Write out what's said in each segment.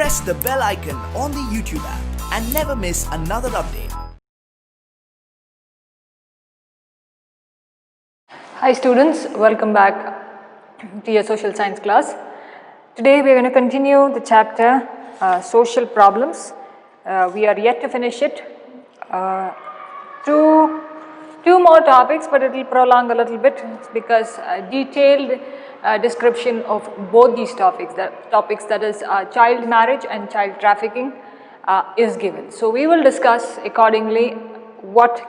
press the bell icon on the YouTube app and never miss another update. Hi students, welcome back to your social science class. Today we are going to continue the chapter social problems. We are yet to finish it. Two more topics, but it will prolong a little bit because detailed description of both these topics, that is child marriage and child trafficking is given. So we will discuss accordingly what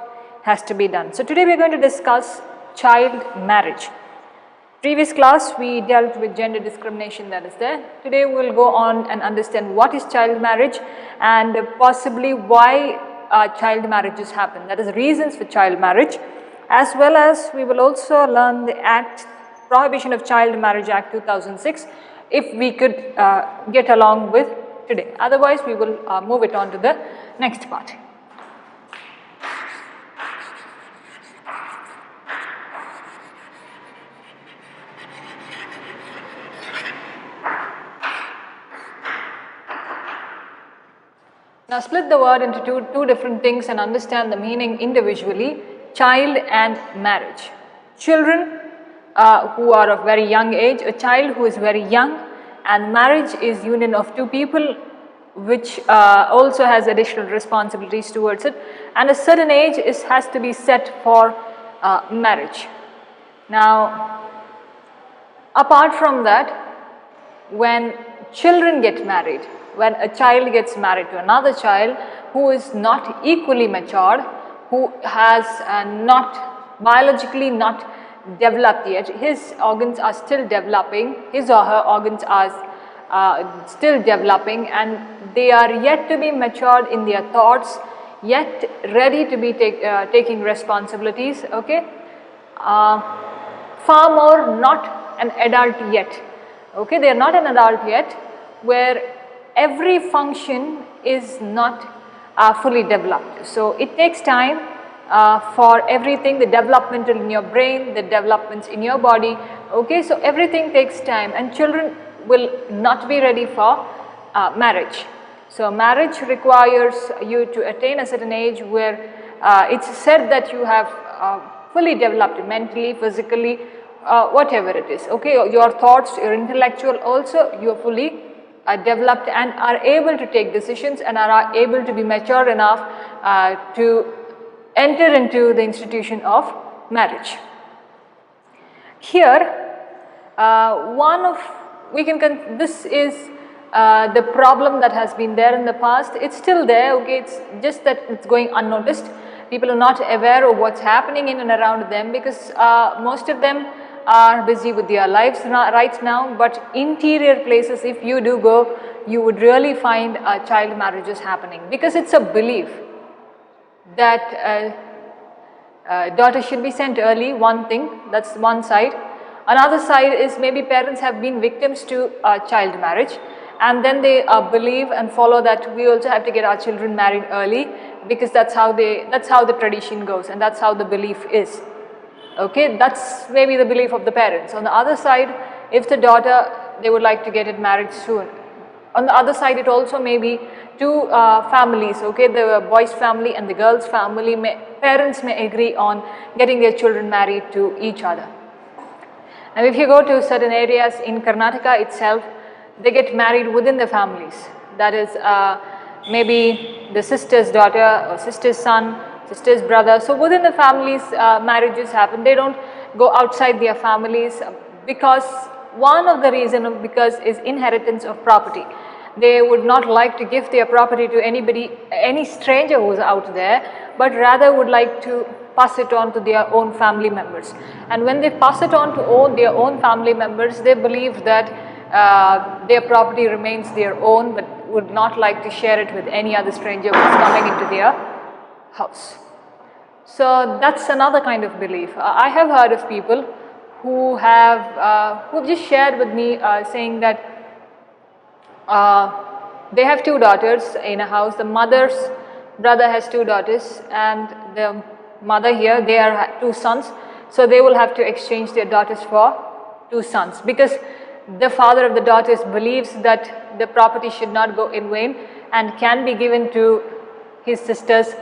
has to be done. So today we are going to discuss child marriage. Previous class we dealt with gender discrimination that is there. Today we will go on and understand what is child marriage and possibly why child marriages happen, that is reasons for child marriage, as well as we will also learn the Act, Prohibition of Child Marriage Act 2006 if we could get along with today. Otherwise we will move it on to the next part. Now split the word into two different things and understand the meaning individually. Child and marriage. Children who are of very young age, a child who is very young, and marriage is union of two people which also has additional responsibilities towards it, and a certain age has to be set for marriage. Now apart from that, when children get married, when a child gets married to another child who is not equally matured, who has not biologically not developed yet, his organs are still developing, his or her organs are still developing, and they are yet to be matured in their thoughts, yet ready to be taking responsibilities, okay, far more not an adult yet, okay, they are not an adult yet, where every function is not fully developed. So it takes time for everything, the developmental in your brain, the developments in your body, okay, so everything takes time, and children will not be ready for marriage. So marriage requires you to attain a certain age where it's said that you have fully developed mentally, physically, whatever it is, okay, your thoughts, your intellectual also, you are fully developed and are able to take decisions and are able to be mature enough to enter into the institution of marriage. Here, this is the problem that has been there in the past. It's still there, okay, it's just that it's going unnoticed. People are not aware of what's happening in and around them because most of them are busy with their lives right now, but interior places, if you do go, you would really find child marriages happening because it's a belief that daughter should be sent early, one thing, that's one side. Another side is maybe parents have been victims to child marriage and then they believe and follow that we also have to get our children married early because that's how the tradition goes and that's how the belief is. Okay, that's maybe the belief of the parents. On the other side, if the daughter, they would like to get it married soon. On the other side, it also may be two families, okay, the boy's family and the girl's family, parents may agree on getting their children married to each other. And if you go to certain areas in Karnataka itself, they get married within the families. That is maybe the sister's daughter or sister's son, sister's brother. So within the families marriages happen. They don't go outside their families because one of the reasons is inheritance of property. They would not like to give their property to anybody, any stranger who is out there, but rather would like to pass it on to their own family members. And when they pass it on to their own family members, they believe that their property remains their own, but would not like to share it with any other stranger who is coming into their house. So that's another kind of belief. I have heard of people who have who just shared with me saying that they have two daughters in a house. The mother's brother has two daughters and the mother here, they are two sons. So they will have to exchange their daughters for two sons because the father of the daughters believes that the property should not go in vain and can be given to his sister's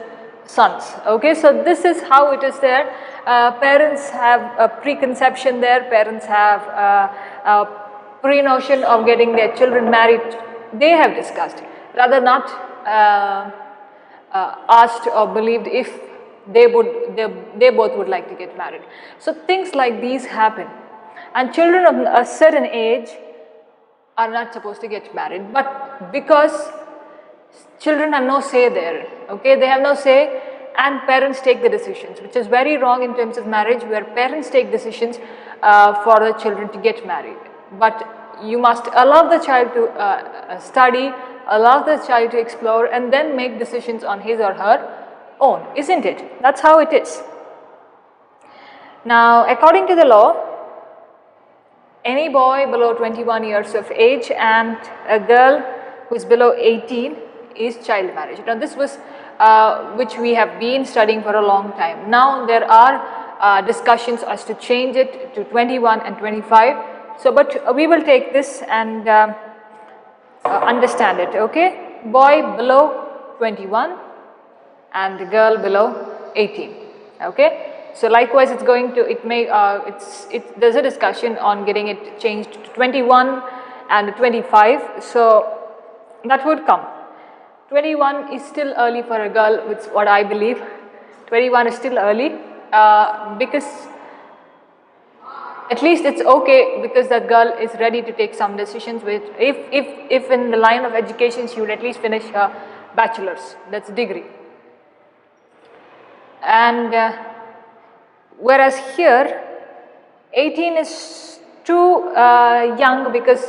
sons. Okay, so this is how it is there. Parents have a preconception there, parents have a pre-notion of getting their children married. They have discussed, rather not asked or believed if they both would like to get married. So things like these happen, and children of a certain age are not supposed to get married, but because children have no say there, okay, they have no say, and parents take the decisions, which is very wrong in terms of marriage, where parents take decisions for the children to get married. But you must allow the child to study, allow the child to explore, and then make decisions on his or her own, isn't it? That's how it is. Now, according to the law, any boy below 21 years of age and a girl who is below 18 is child marriage. Now, this was which we have been studying for a long time. Now, there are discussions as to change it to 21 and 25. So, but we will take this and understand it, okay? Boy below 21 and girl below 18, okay? So likewise, it's going to, it may, there's a discussion on getting it changed to 21 and 25, so that would come. 21 is still early for a girl, which is what I believe. 21 is still early because at least it's okay, because that girl is ready to take some decisions with, if in the line of education she would at least finish her bachelor's, that's degree. And whereas here 18 is too young, because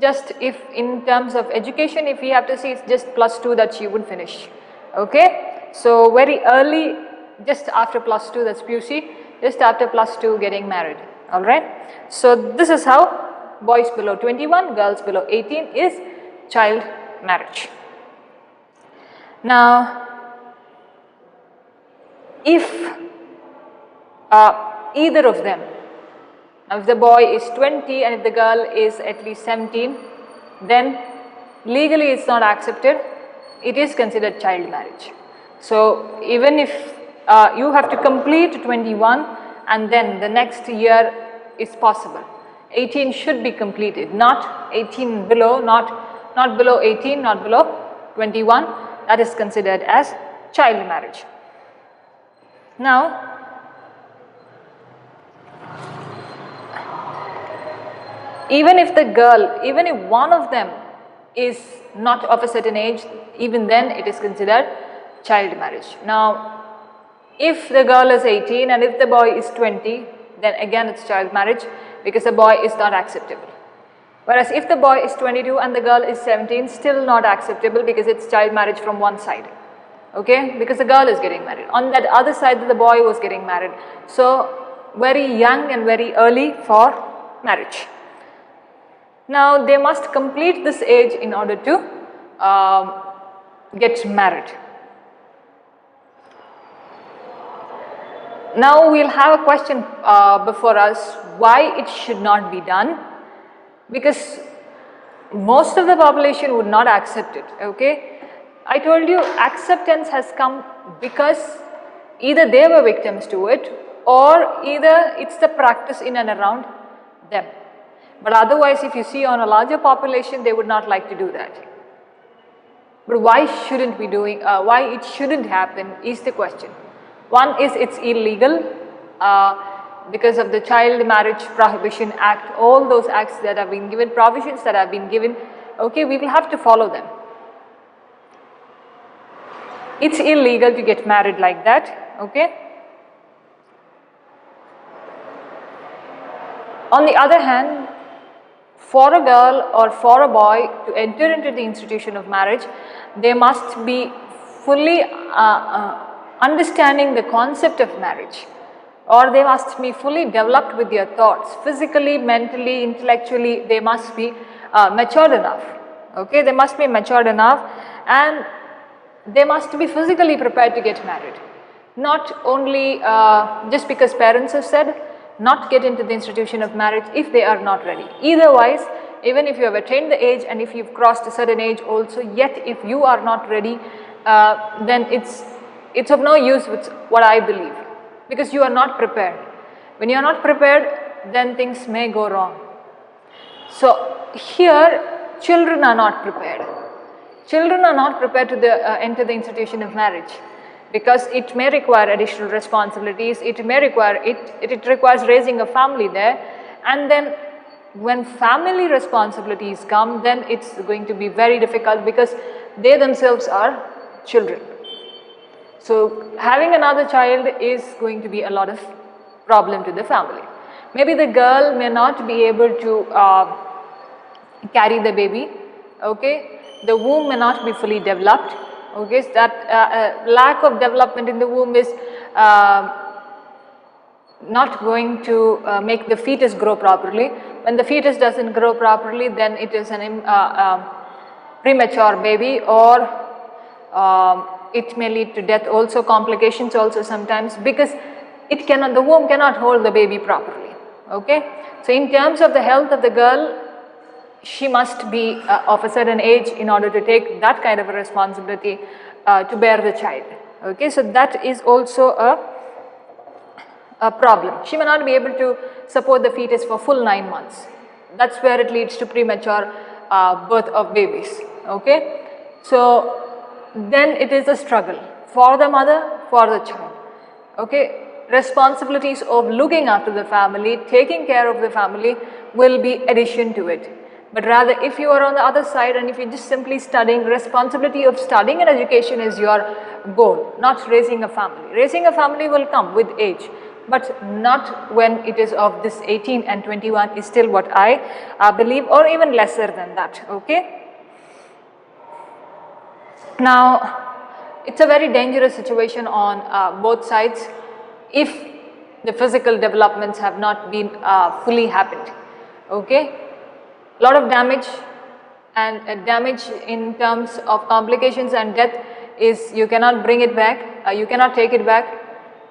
just if in terms of education, if we have to see, it's just +2 that she would finish, okay? So very early, just after +2, that's PUC, just after +2 getting married, alright? So this is how boys below 21, girls below 18 is child marriage. Now, if either of them, now if the boy is 20 and if the girl is at least 17, then legally it's not accepted, it is considered child marriage. So even if you have to complete 21 and then the next year is possible, 18 should be completed, not 18 below, not below 18, not below 21, that is considered as child marriage. Now, even if one of them is not of a certain age, even then it is considered child marriage. Now, if the girl is 18 and if the boy is 20, then again it's child marriage, because the boy is not acceptable. Whereas if the boy is 22 and the girl is 17, still not acceptable, because it's child marriage from one side. Okay, because the girl is getting married. On that other side, the boy was getting married. So, very young and very early for marriage. Now, they must complete this age in order to get married. Now, we'll have a question before us, why it should not be done, because most of the population would not accept it, okay? I told you acceptance has come because either they were victims to it, or either it's the practice in and around them. But otherwise, if you see on a larger population, they would not like to do that. But why shouldn't we doing, why it shouldn't happen is the question. One is it's illegal because of the Child Marriage Prohibition Act, all those acts that have been given, provisions that have been given, okay, we will have to follow them. It's illegal to get married like that, okay? On the other hand, for a girl or for a boy to enter into the institution of marriage, they must be fully understanding the concept of marriage, or they must be fully developed with their thoughts, physically, mentally, intellectually. They must be matured enough, okay? They must be matured enough, and they must be physically prepared to get married. Not only just because parents have said, not get into the institution of marriage if they are not ready. Otherwise, even if you have attained the age and if you've crossed a certain age also, yet if you are not ready, then it's of no use with what I believe, because you are not prepared. When you are not prepared, then things may go wrong. So here, children are not prepared. Children are not prepared to enter the institution of marriage, because it may require additional responsibilities, it requires raising a family there, and then when family responsibilities come, then it's going to be very difficult because they themselves are children. So having another child is going to be a lot of problem to the family. Maybe the girl may not be able to carry the baby, okay? The womb may not be fully developed, okay? So that lack of development in the womb is not going to make the fetus grow properly. When the fetus doesn't grow properly, then it is an premature baby, or it may lead to death also, complications also sometimes, because the womb cannot hold the baby properly, okay? So in terms of the health of the girl, she must be of a certain age in order to take that kind of a responsibility to bear the child, okay? So that is also a problem. She may not be able to support the fetus for full 9 months. That's where it leads to premature birth of babies, okay? So then it is a struggle for the mother, for the child, okay? Responsibilities of looking after the family, taking care of the family will be addition to it. But rather, if you are on the other side and if you're just simply studying, responsibility of studying and education is your goal, not raising a family. Raising a family will come with age, but not when it is of this 18 and 21 is still what I believe, or even lesser than that, okay? Now, it's a very dangerous situation on both sides if the physical developments have not been fully happened, okay? A lot of damage, and damage in terms of complications and death is you cannot bring it back, you cannot take it back,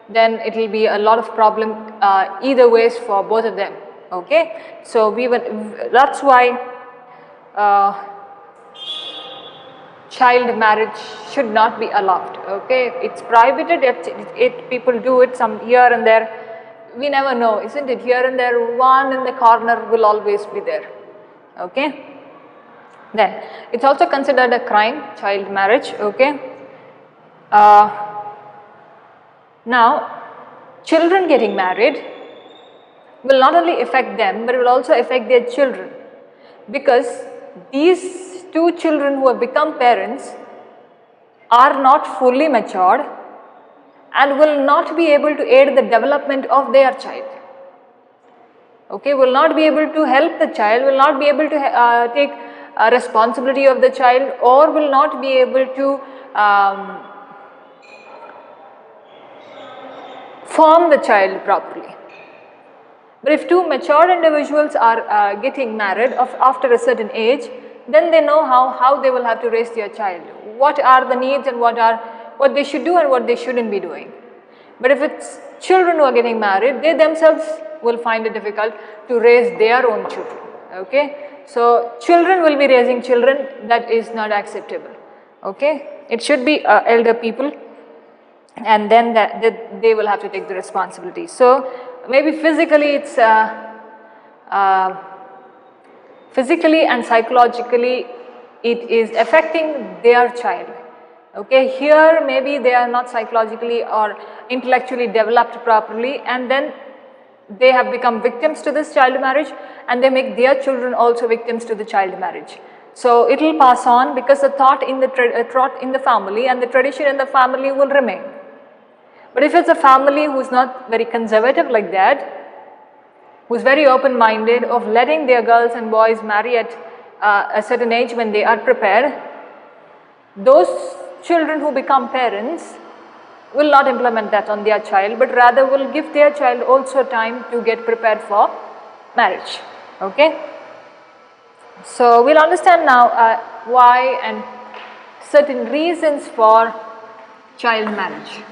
then it will be a lot of problem either ways for both of them, okay? So that's why child marriage should not be allowed, okay? It's prohibited, people do it some here and there, we never know, isn't it? Here and there, one in the corner will always be there, okay? Then it's also considered a crime, child marriage, okay? Now, children getting married will not only affect them, but it will also affect their children, because these two children who have become parents are not fully matured and will not be able to aid the development of their child, okay? Will not be able to help the child, will not be able to take responsibility of the child, or will not be able to form the child properly. But if two mature individuals are getting married after a certain age, then they know how they will have to raise their child, what are the needs and what they should do and what they shouldn't be doing. But if it's children who are getting married, they themselves will find it difficult to raise their own children, okay? So children will be raising children, that is not acceptable, okay? It should be elder people, and then they will have to take the responsibility. So maybe physically it's physically and psychologically it is affecting their child, okay? Here maybe they are not psychologically or intellectually developed properly, and then they have become victims to this child marriage, and they make their children also victims to the child marriage. So it will pass on, because the thought in the family and the tradition in the family will remain. But if it's a family who's not very conservative like that, who's very open-minded of letting their girls and boys marry at a certain age when they are prepared, those children who become parents will not implement that on their child, but rather will give their child also time to get prepared for marriage, okay? So we'll understand now why and certain reasons for child marriage.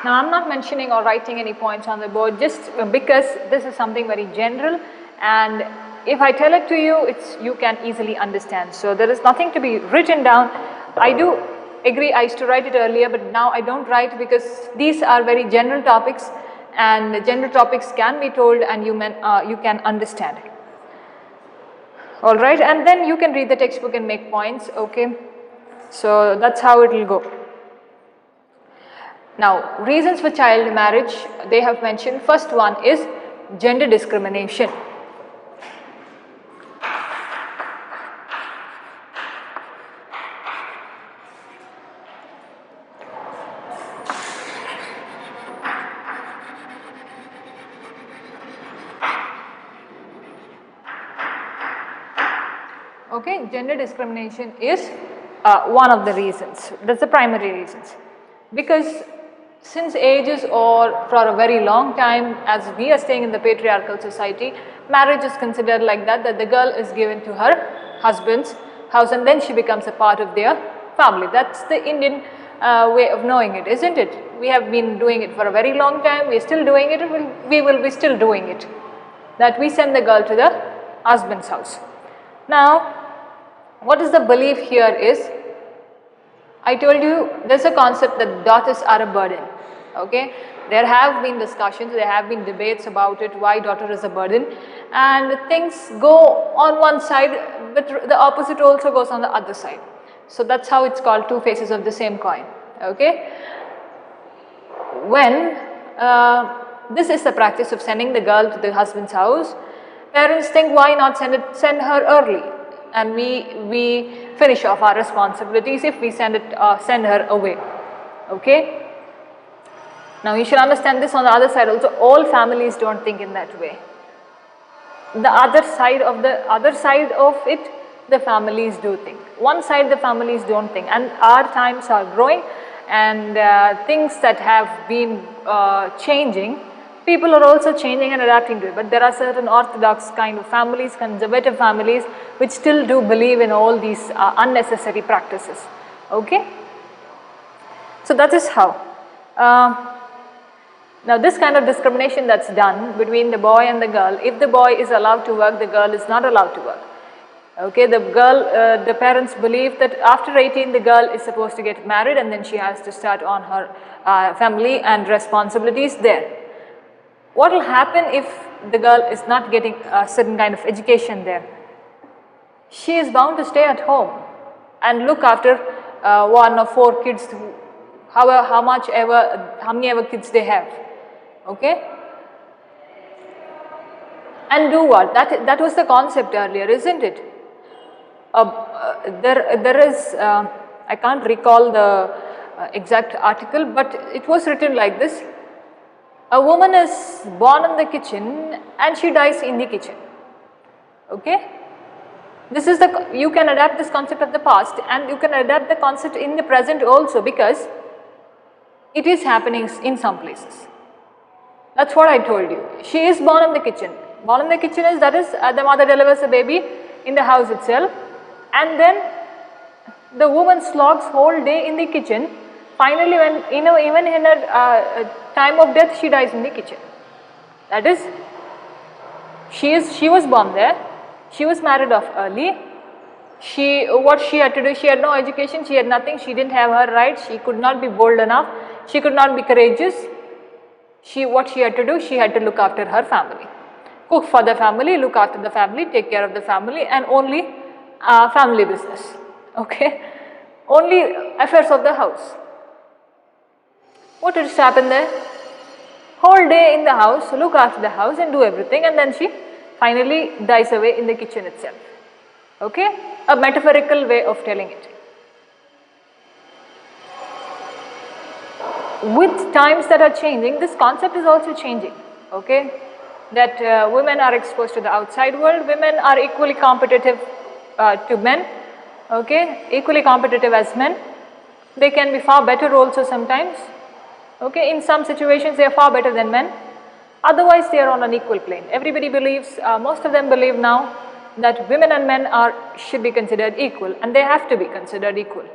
Now I'm not mentioning or writing any points on the board just because this is something very general, and if I tell it to you, you can easily understand. So there is nothing to be written down. I do agree I used to write it earlier, but now I don't write because these are very general topics, and general topics can be told and you can understand. Alright, and then you can read the textbook and make points, okay? So that's how it will go. Now, reasons for child marriage, they have mentioned. First one is gender discrimination. Okay, gender discrimination is one of the reasons. That's the primary reasons. Because since ages or for a very long time, as we are staying in the patriarchal society, marriage is considered like that the girl is given to her husband's house and then she becomes a part of their family. That's the Indian way of knowing it, isn't it? We have been doing it for a very long time, we are still doing it, we will be still doing it. That we send the girl to the husband's house. Now, what is the belief here is, I told you there's a concept that daughters are a burden, okay? There have been discussions, there have been debates about it, why daughter is a burden, and things go on one side, but the opposite also goes on the other side. So that's how it's called two faces of the same coin, okay? When this is the practice of sending the girl to the husband's house, parents think why not send her early, and we finish off our responsibilities if we send her away, okay? Now you should understand this on the other side also, all families don't think in that way. The other side of it, the families do think. One side the families don't think, and our times are growing and things that have been changing, people are also changing and adapting to it, but there are certain orthodox kind of families, conservative families, which still do believe in all these unnecessary practices, okay? So that is how. Now this kind of discrimination that's done between the boy and the girl, if the boy is allowed to work, the girl is not allowed to work, okay? The parents believe that after 18 the girl is supposed to get married and then she has to start on her family and responsibilities there. What will happen if the girl is not getting a certain kind of education there? She is bound to stay at home and look after 1 or 4 kids, how many ever kids they have, okay? And do what? That was the concept earlier, isn't it? There is, I can't recall the exact article, but it was written like this. A woman is born in the kitchen and she dies in the kitchen, okay? This is you can adapt this concept of the past and you can adapt the concept in the present also, because it is happening in some places. That's what I told you. She is born in the kitchen. Born in the kitchen is, that is the mother delivers a baby in the house itself, and then the woman slogs whole day in the kitchen. Finally, when even in her time of death, she dies in the kitchen. That is, she was born there, she was married off early, what she had to do, she had no education, she had nothing, she didn't have her rights, she could not be bold enough, she could not be courageous. What she had to do, she had to look after her family, cook for the family, look after the family, take care of the family, and only family business, okay? Only affairs of the house. What has happened there? Whole day in the house, look after the house and do everything, and then she finally dies away in the kitchen itself, okay? A metaphorical way of telling it. With times that are changing, this concept is also changing, okay? That women are exposed to the outside world, women are equally competitive to men, okay? Equally competitive as men. They can be far better also sometimes, okay? In some situations they are far better than men. Otherwise they are on an equal plane. Everybody believes, most of them believe now that women and men should be considered equal, and they have to be considered equal.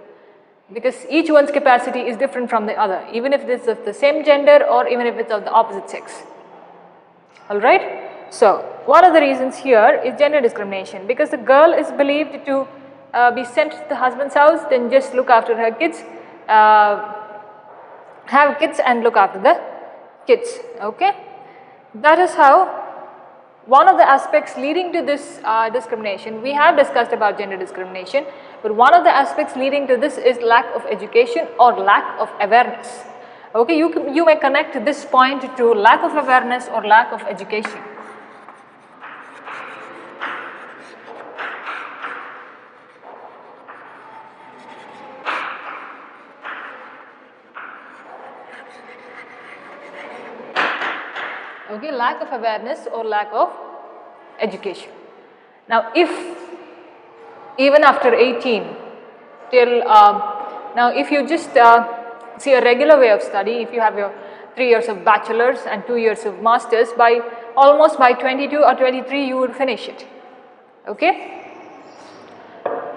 because each one's capacity is different from the other, even if it is of the same gender or even if it's of the opposite sex. Alright, so one of the reasons here is gender discrimination, because the girl is believed to be sent to the husband's house, then just look after her kids, have kids and look after the kids. Okay, that is how one of the aspects leading to this discrimination. We have discussed about gender discrimination, but one of the aspects leading to this is lack of education or lack of awareness. Okay, you may connect this point to lack of awareness or lack of education. Okay, lack of awareness or lack of education. Now, if even after 18 till now, if you just see a regular way of study, if you have your 3 years of bachelor's and 2 years of master's, by almost by 22 or 23 you would finish it. Okay.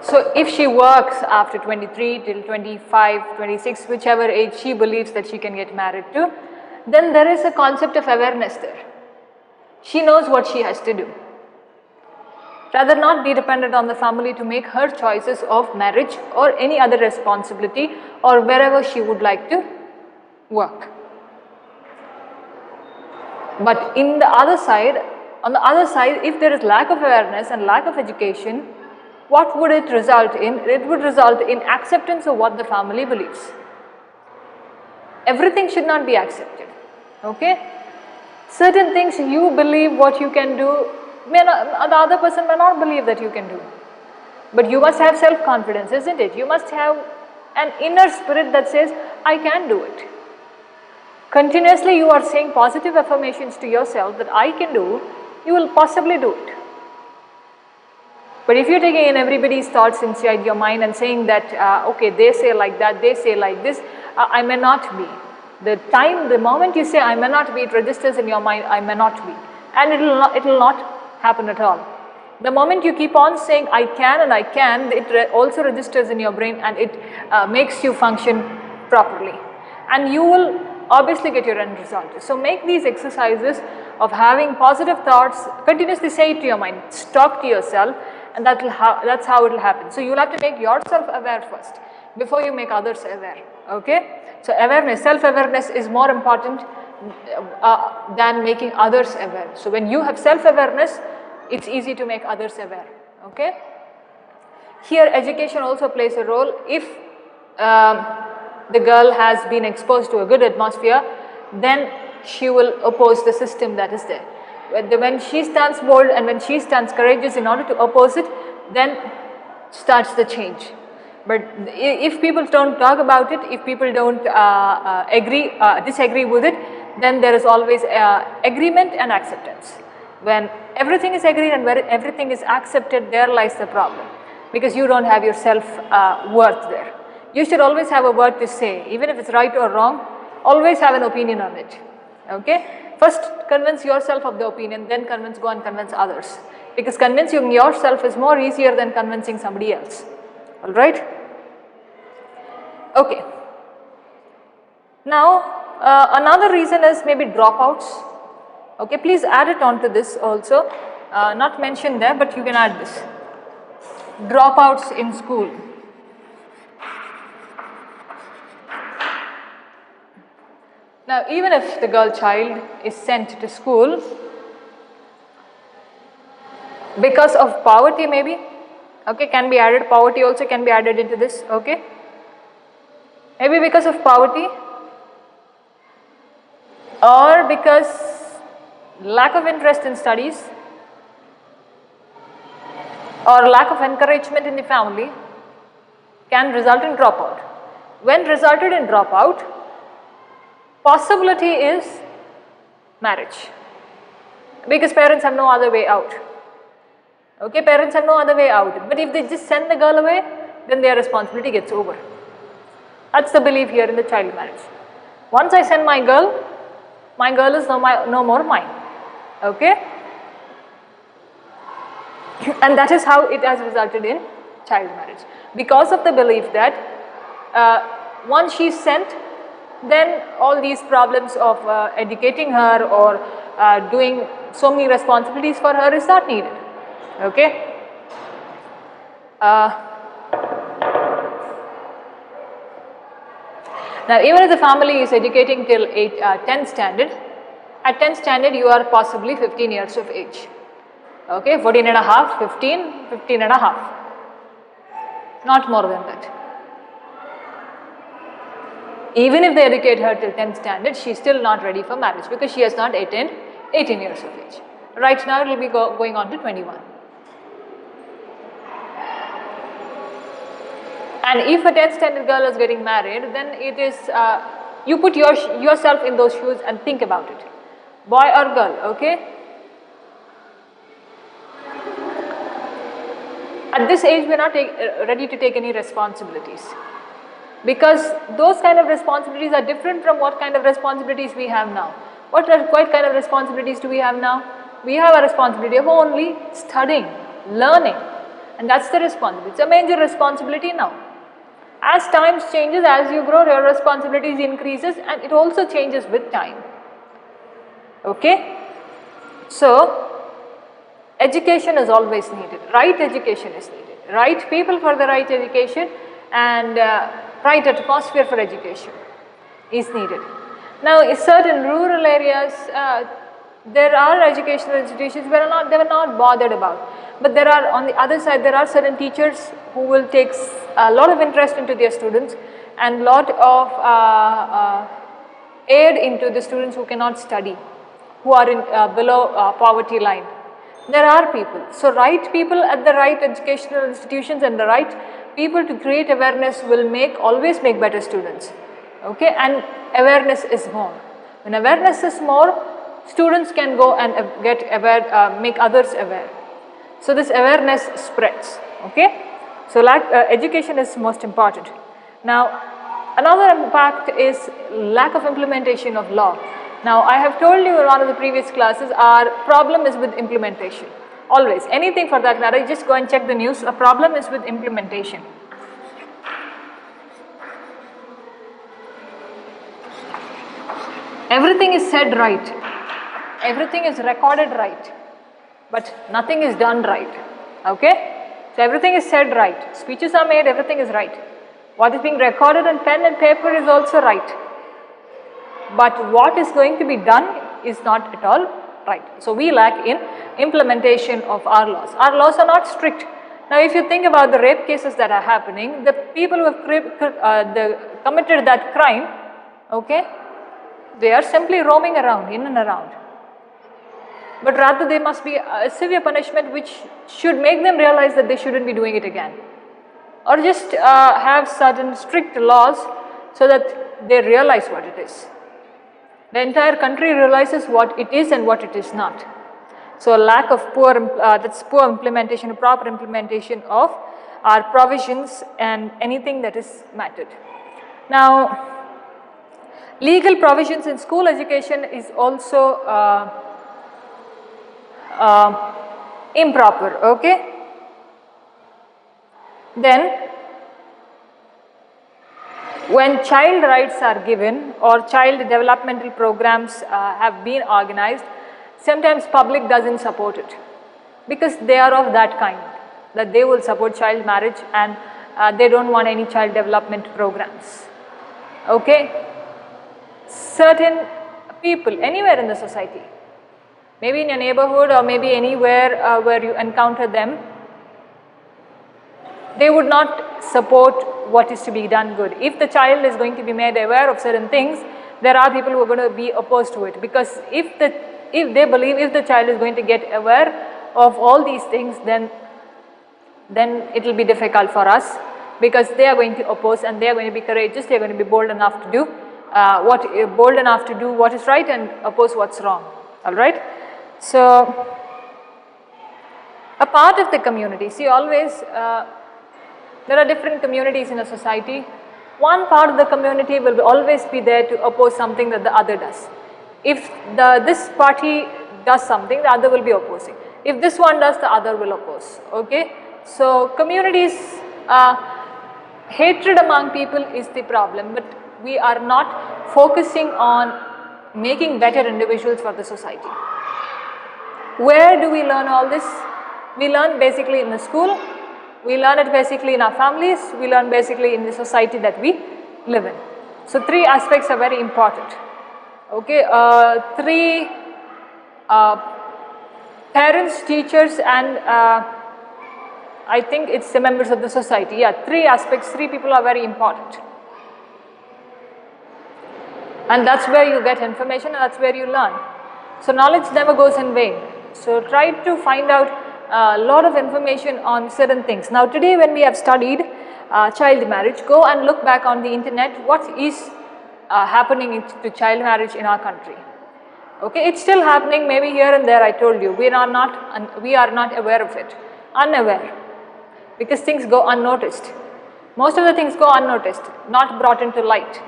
So if she works after 23 till 25, 26, whichever age she believes that she can get married to, then there is a concept of awareness there. She knows what she has to do. Rather not be dependent on the family to make her choices of marriage or any other responsibility or wherever she would like to work. But in the other side, on the other side, if there is lack of awareness and lack of education, what would it result in? It would result in acceptance of what the family believes. Everything should not be accepted. Okay? Certain things you believe what you can do, the other person may not believe that you can do. But you must have self-confidence, isn't it? You must have an inner spirit that says, I can do it. Continuously you are saying positive affirmations to yourself that I can do, you will possibly do it. But if you're taking in everybody's thoughts inside your mind and saying that, okay, they say like that, they say like this, I may not be. The moment you say I may not be, it registers in your mind, I may not be. And it will not happen at all. The moment you keep on saying I can and I can, it also registers in your brain and it makes you function properly. And you will obviously get your end result. So make these exercises of having positive thoughts, continuously say it to your mind, talk to yourself, and that's how it will happen. So you will have to make yourself aware first before you make others aware. Okay? So awareness, self-awareness is more important than making others aware. So when you have self-awareness, it's easy to make others aware. Okay? Here education also plays a role. If the girl has been exposed to a good atmosphere, then she will oppose the system that is there. When she stands bold and when she stands courageous in order to oppose it, then starts the change. But if people don't talk about it, if people don't disagree with it, then there is always agreement and acceptance. When everything is agreed and where everything is accepted, there lies the problem, because you don't have your self-worth there. You should always have a word to say, even if it's right or wrong, always have an opinion on it. Okay? First convince yourself of the opinion, then go and convince others. Because convincing yourself is more easier than convincing somebody else. Alright? Okay. Now, another reason is maybe dropouts. Okay, please add it on to this also. Not mentioned there, but you can add this. Dropouts in school. Now, even if the girl child is sent to school because of poverty maybe, okay, can be added, poverty also can be added into this, okay. Maybe because of poverty or because lack of interest in studies or lack of encouragement in the family can result in dropout. When resulted in dropout, possibility is marriage, because parents have no other way out. Okay, parents have no other way out. But if they just send the girl away, then their responsibility gets over. That's the belief here in the child marriage. Once I send my girl is no more mine. Okay? And that is how it has resulted in child marriage. Because of the belief that Once she's sent, then all these problems of educating her or doing so many responsibilities for her is not needed. Okay. Now even if the family is educating till 10th standard, at 10th standard you are possibly 15 years of age. Okay, 14 and a half, 15, 15 and a half. Not more than that. Even if they educate her till 10th standard, she is still not ready for marriage because she has not attained 18 years of age. Right now it will be going on to 21. And if a 10th standard girl is getting married, then it is, you put yourself in those shoes and think about it. Boy or girl, okay? At this age, we are not ready to take any responsibilities. Because those kind of responsibilities are different from what kind of responsibilities we have now. What kind of responsibilities do we have now? We have a responsibility of only studying, learning, and that's the responsibility. It's a major responsibility now. As times changes, as you grow, your responsibilities increases, and it also changes with time. Okay? So, education is always needed. Right education is needed. Right people for the right education and right atmosphere for education is needed. Now, in certain rural areas, there are educational institutions where they were not bothered about. But there are, on the other side, there are certain teachers who will take a lot of interest into their students and lot of aid into the students who cannot study, who are in, below poverty line. There are people. So, right people at the right educational institutions and the right people to create awareness will always make better students. Okay, and awareness is more. When awareness is more, students can go and get aware, make others aware. So this awareness spreads. Okay, so education is most important. Now, another impact is lack of implementation of law. Now, I have told you in one of the previous classes, our problem is with implementation. Always, anything for that matter, just go and check the news. A problem is with implementation. Everything is said right, everything is recorded right, but nothing is done right. Okay? So everything is said right, speeches are made, everything is right. What is being recorded on pen and paper is also right. But what is going to be done is not at all right. So we lack in implementation of our laws. Our laws are not strict. Now if you think about the rape cases that are happening, the people who have committed that crime, okay, they are simply roaming around, in and around. But rather there must be a severe punishment which should make them realize that they shouldn't be doing it again. Or just have certain strict laws so that they realize what it is. The entire country realizes what it is and what it is not. So a lack of poor implementation, proper implementation of our provisions and anything that is mattered. Now, legal provisions in school education is also improper, okay? Then, when child rights are given or child developmental programs have been organized, sometimes public doesn't support it because they are of that kind that they will support child marriage and they don't want any child development programs, okay? Certain people anywhere in the society, maybe in your neighborhood or maybe anywhere where you encounter them, they would not support what is to be done good. If the child is going to be made aware of certain things, there are people who are going to be opposed to it, because if they believe if the child is going to get aware of all these things, then it will be difficult for us, because they are going to oppose and they are going to be courageous, they are going to be bold enough to do what is right and oppose what's wrong. All right. So a part of the community, see, always there are different communities in a society. One part of the community will always be there to oppose something that the other does. If this party does something, the other will be opposing. If this one does, the other will oppose. Okay. So communities hatred among people is the problem, but we are not focusing on making better individuals for the society. Where do we learn all this? We learn basically in the school, we learn it basically in our families, we learn basically in the society that we live in. So 3 aspects are very important. Okay, 3 parents, teachers, and I think it's the members of the society. Yeah, 3 aspects, 3 people are very important. And that's where you get information and that's where you learn. So knowledge never goes in vain. So try to find out a lot of information on certain things. Now today when we have studied child marriage, go and look back on the internet what is happening to child marriage in our country. Okay, it's still happening, maybe here and there. I told you, we are not aware of it, unaware, because things go unnoticed. Most of the things go unnoticed, not brought into light.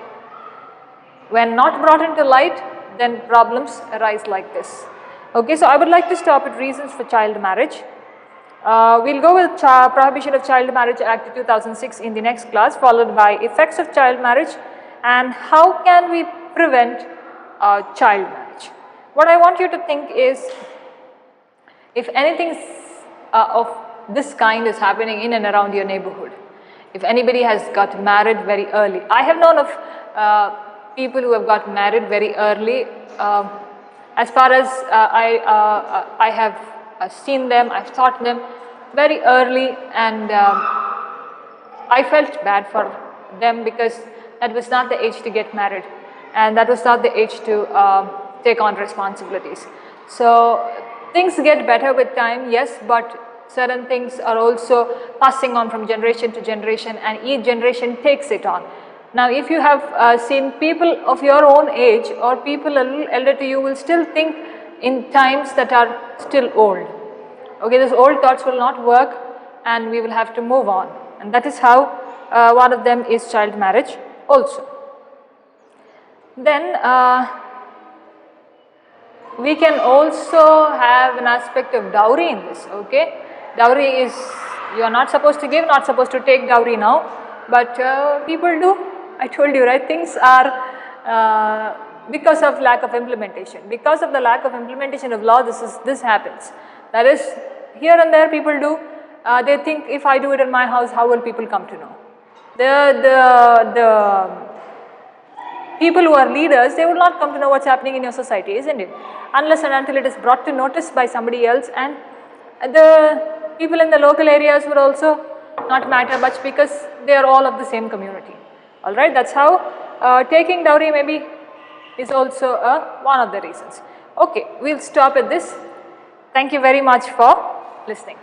When not brought into light, then problems arise like this. Okay, so I would like to stop at reasons for child marriage. We'll go with Prohibition of Child Marriage Act 2006 in the next class, followed by effects of child marriage and how can we prevent child marriage. What I want you to think is, if anything of this kind is happening in and around your neighborhood, if anybody has got married very early, I have known of people who have got married very early. As far as I have seen them, I've taught them very early, and I felt bad for them because that was not the age to get married and that was not the age to take on responsibilities. So things get better with time, yes, but certain things are also passing on from generation to generation and each generation takes it on. Now if you have seen people of your own age or people a little elder to you will still think in times that are still old. Okay, those old thoughts will not work and we will have to move on, and that is how one of them is child marriage also. Then we can also have an aspect of dowry in this. Okay, dowry is, you are not supposed to give, not supposed to take dowry now, but people do. I told you, right, things are because of lack of implementation. Because of the lack of implementation of law, this happens. That is, here and there people do, they think if I do it in my house, how will people come to know? The people who are leaders, they will not come to know what's happening in your society, isn't it? Unless and until it is brought to notice by somebody else, and the people in the local areas would also not matter much because they are all of the same community. Alright, that's how taking dowry maybe is also one of the reasons. Okay, we'll stop at this. Thank you very much for listening.